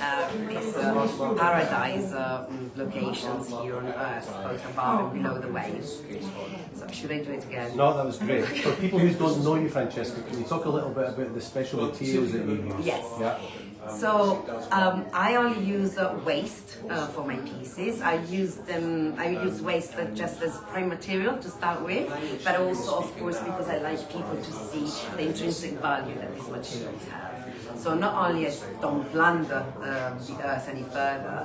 have these paradise locations here on Earth, both above and below the waves. So should I do it again? No, that was great. For people who don't know you, Francesca, can you talk a little bit about the special materials that you use? Yes. Yeah. So I only use waste for my pieces. I use waste just as prime material to start with, but also, of course, because I like people to see the intrinsic value that these materials have. So not only I don't plunder the earth any further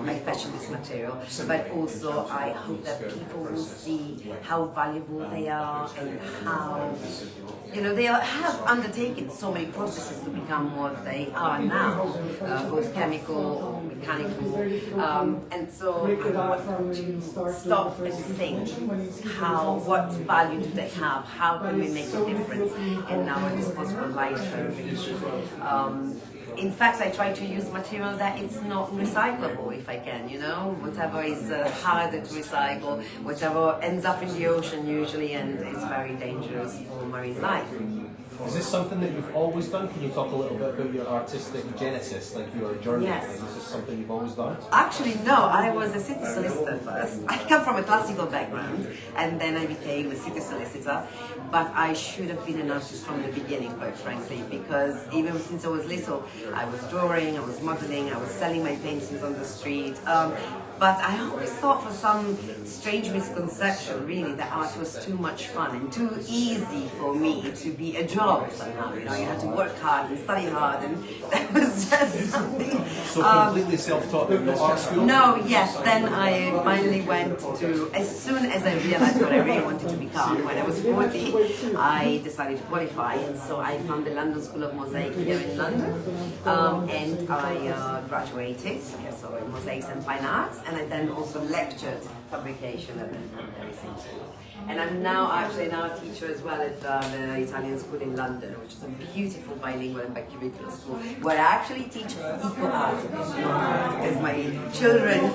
by fetching this material, but also I hope that people will see how valuable they are and how, you know, they have undertaken so many processes to become what they are now, both chemical, mechanical, and so I want to stop and think what value do they have, how can we make a difference in our disposable life. In fact, I try to use material that it's not recyclable if I can, you know, whatever is harder to recycle, whatever ends up in the ocean usually and is very dangerous for marine life. Is this something that you've always done? Can you talk a little bit about your artistic genesis, like your journey? Yes. Is this something you've always done? Actually, no. I was a city solicitor first. I come from a classical background, and then I became a city solicitor. But I should have been an artist from the beginning, quite frankly, because even since I was little, I was drawing, I was modeling, I was selling my paintings on the street. But I always thought, for some strange misconception, really, that art was too much fun and too easy for me to be a job somehow. You know, you had to work hard and study hard, and that was just something. So completely self-taught at the art school? No, yes. Then I finally went to, as soon as I realized what I really wanted to become, when I was 40, I decided to qualify, and so I found the London School of Mosaic here in London, and I graduated, so in Mosaics and Fine Arts, and I then also lectured fabrication at the same school. And I'm now actually a teacher as well at the Italian school in London, which is a beautiful bilingual and bicurricular school, where I actually teach eco art, as my children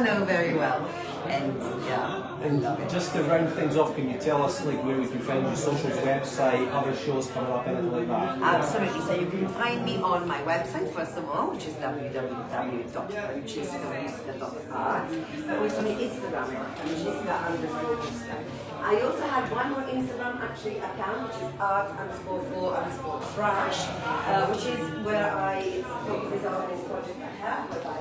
know very well. And yeah. And just to round things off, can you tell us like where we can find your socials, website, other shows coming up, anything like that? Absolutely. So you can find me on my website first of all, which is www.francesca.art. Also my Instagram, Francesca_Busta. I also have one more Instagram account, which is art_for_trash, which is where I talk about this project I have, whereby I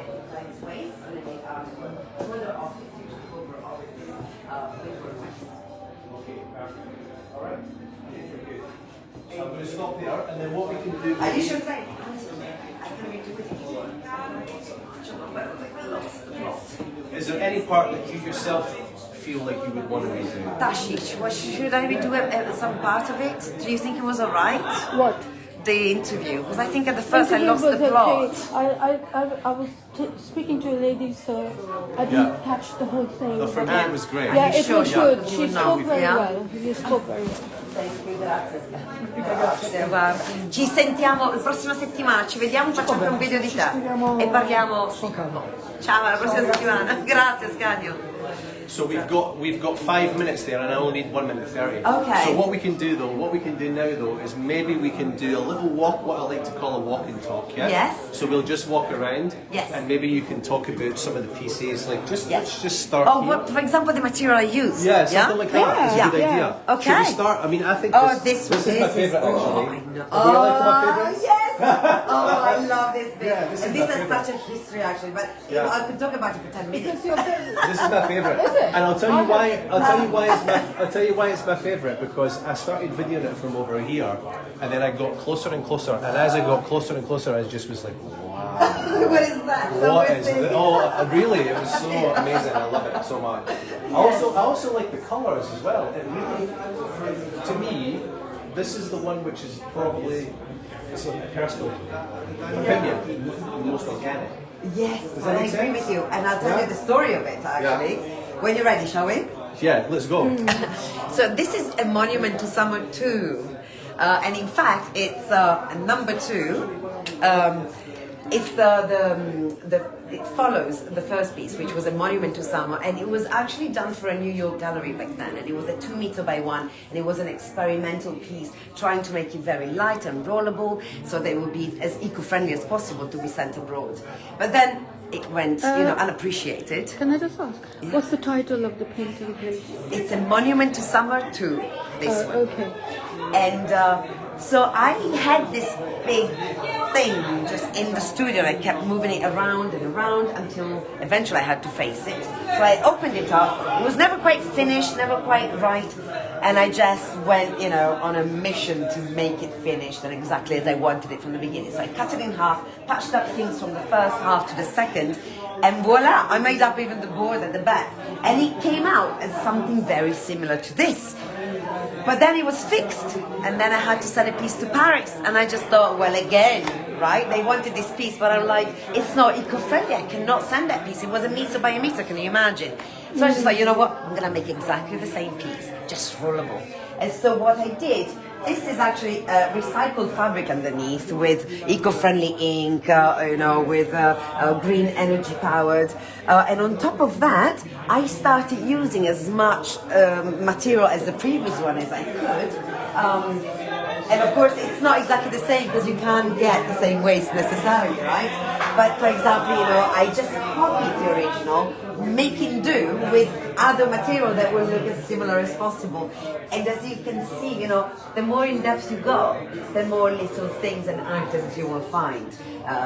take the client's waste and I make art for other offices, corporate offices, with workers. Okay, perfect. All right. So I'm going to stop there, and then what we can do. Are you sure? I can redo it if you want. I lost the plot. Is there any part that you yourself feel like you would want to redo? Tashi, should I redo some part of it? Do you think it was alright? What? The interview, because I think at the first I lost the plot. Okay. I was speaking to a lady, so I didn't catch the whole thing. No, for me it was great. Yeah, it was good. Yeah. She spoke very well. You spoke very well. Thank you, grazie. Guarda. Ci sentiamo la prossima settimana, ci vediamo, facciamo un video di te e parliamo. Ciao, alla prossima settimana. Grazie, Scadio. So we've got 5 minutes there, and I only need 1 minute 30. Okay. So what we can do now is maybe we can do a little walk, what I like to call a walk and talk. Yeah. Yes. So we'll just walk around. Yes. And maybe you can talk about some of the pieces, like Yes. let's just start. Oh, here. what, for example, the material I use. Yeah, something like that. It's a good idea. Okay. Should we start? I mean, I think this is my favourite actually. I know. Would you like my favourites? Yes. Oh, I love this bit. Yeah, this and is this my has favourite. such a history actually, but you Yeah. know, I could talk about it for 10 minutes. This is my favourite. Is it? And I'll tell you why. I'll tell you why it's my favourite, because I started videoing it from over here, and then I got closer and closer, and as I got closer and closer, I just was like, wow. What is that? What is this? Oh, really? It was so amazing. I love it so much. I also like the colours as well. It really, to me, this is the one which is probably, it's a personal opinion, the most organic. Yes, Does that I make agree sense? with you, and I'll tell you the story of it actually. When you're ready, shall we? Yeah, let's go. So this is a monument to someone too, and in fact it's number 2. It's it follows the first piece, which was a monument to summer, and it was actually done for a New York gallery back then, and it was a 2 meter by 1, and it was an experimental piece, trying to make it very light and rollable, so they would be as eco-friendly as possible to be sent abroad. But then it went, unappreciated. Can I just ask, what's the title of the painting, please? It's a monument to summer to this one. Okay. And so I had this big thing just in the studio. I kept moving it around and around until eventually I had to face it. So I opened it up. It was never quite finished, never quite right. And I just went, on a mission to make it finished and exactly as I wanted it from the beginning. So I cut it in half, patched up things from the first half to the second, and voila, I made up even the board at the back. And it came out as something very similar to this. But then it was fixed, and then I had to send a piece to Paris, and I just thought, well, again, right? They wanted this piece, but I'm like, it's not eco-friendly. I cannot send that piece. It was 1 meter by 1 meter. Can you imagine? So I was just like, you know what? I'm gonna make exactly the same piece, just rollable. And so what I did. This is actually recycled fabric underneath with eco-friendly ink, with green energy powered. And on top of that, I started using as much material as the previous one as I could. And of course, it's not exactly the same because you can't get the same waste necessarily, right? But for example, I just copied the original, making do with other material that will look as similar as possible. And as you can see, the more in depth you go, the more little things and items you will find.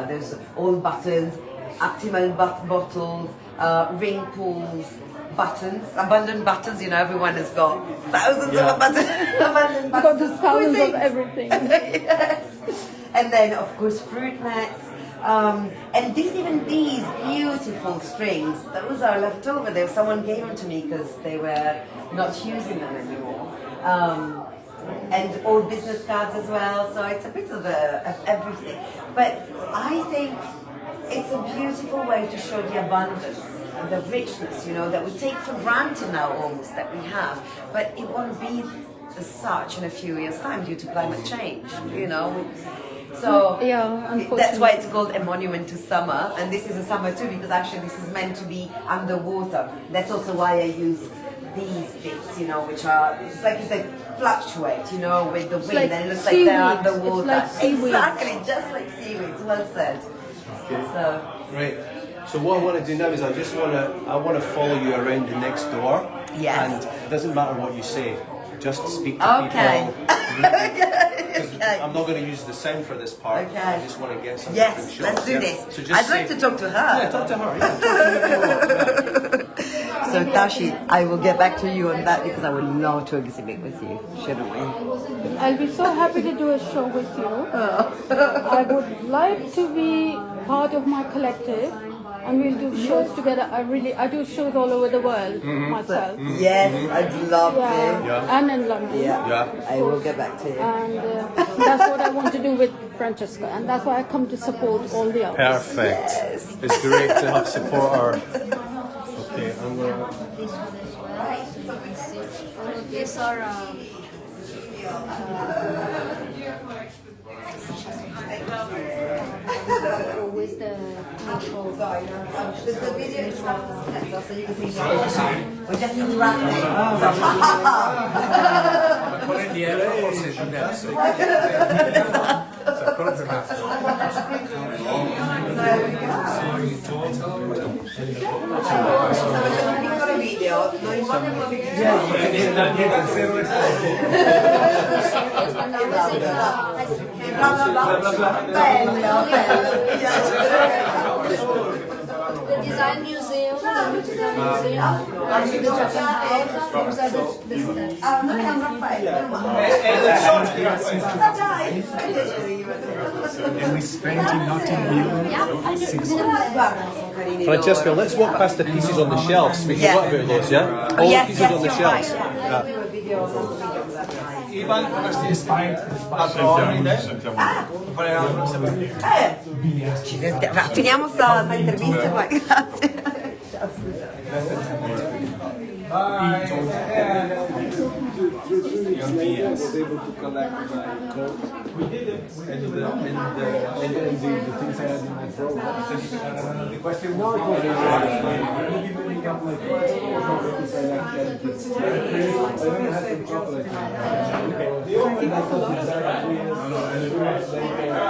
There's old buttons, optimal bottles, ring pulls, buttons, abandoned buttons. Everyone has got thousands of abandoned buttons. Got the thousands of everything. Yes. And then, of course, fruit mats. And these beautiful strings, those are left over. Someone gave them to me because they were not using them anymore. And old business cards as well. So it's a bit of everything. But I think it's a beautiful way to show the abundance and the richness, that we take for granted now almost that we have. But it won't be as such in a few years' time due to climate change, So that's why it's called a monument to summer, and this is a summer too because actually this is meant to be underwater. That's also why I use these bits, which are it's like if they fluctuate, with the wind, like and it looks seaweed. like they're underwater. It's like seaweed. Exactly, just like seaweed. Well said. Okay. So right. So what I want to do now is I want to follow you around the next door. Yes. And it doesn't matter what you say. Just speak to Okay. people. I'm not going to use the sound for this part. Okay. I just want to get some Yes, different shots. let's do this. So just I'd like to talk to her. Yeah, talk to her. Yeah, talk to me. So Tashi, I will get back to you on that because I would love to exhibit with you, shouldn't we? I'll be so happy to do a show with you. I would like to be part of my collective, and we'll do shows together. I do shows all over the world myself. Yes, I'd love to. Yeah. And in London. Yeah. I will get back to you. And that's what I want to do with Francesca, and that's why I come to support all the others. Perfect. Yes. It's great to have support. Okay, I'm gonna. These are with the actual The video is not so you can see we're just interacting. Forse è diverso. Piccolo video, non importa come bello, the design museum. These are the steps. non è un Raffaello. And we spent in Notting Hill. Francesca, let's walk past the pieces on the shelves. We forgot about those, yeah? All the pieces on the you're shelves. right. Ivan, Finiamo sta intervista qua, grazie. the things I had in my drawer. The question now it was maybe building up my class. I never had some chocolate. And I thought exactly and 2 months later,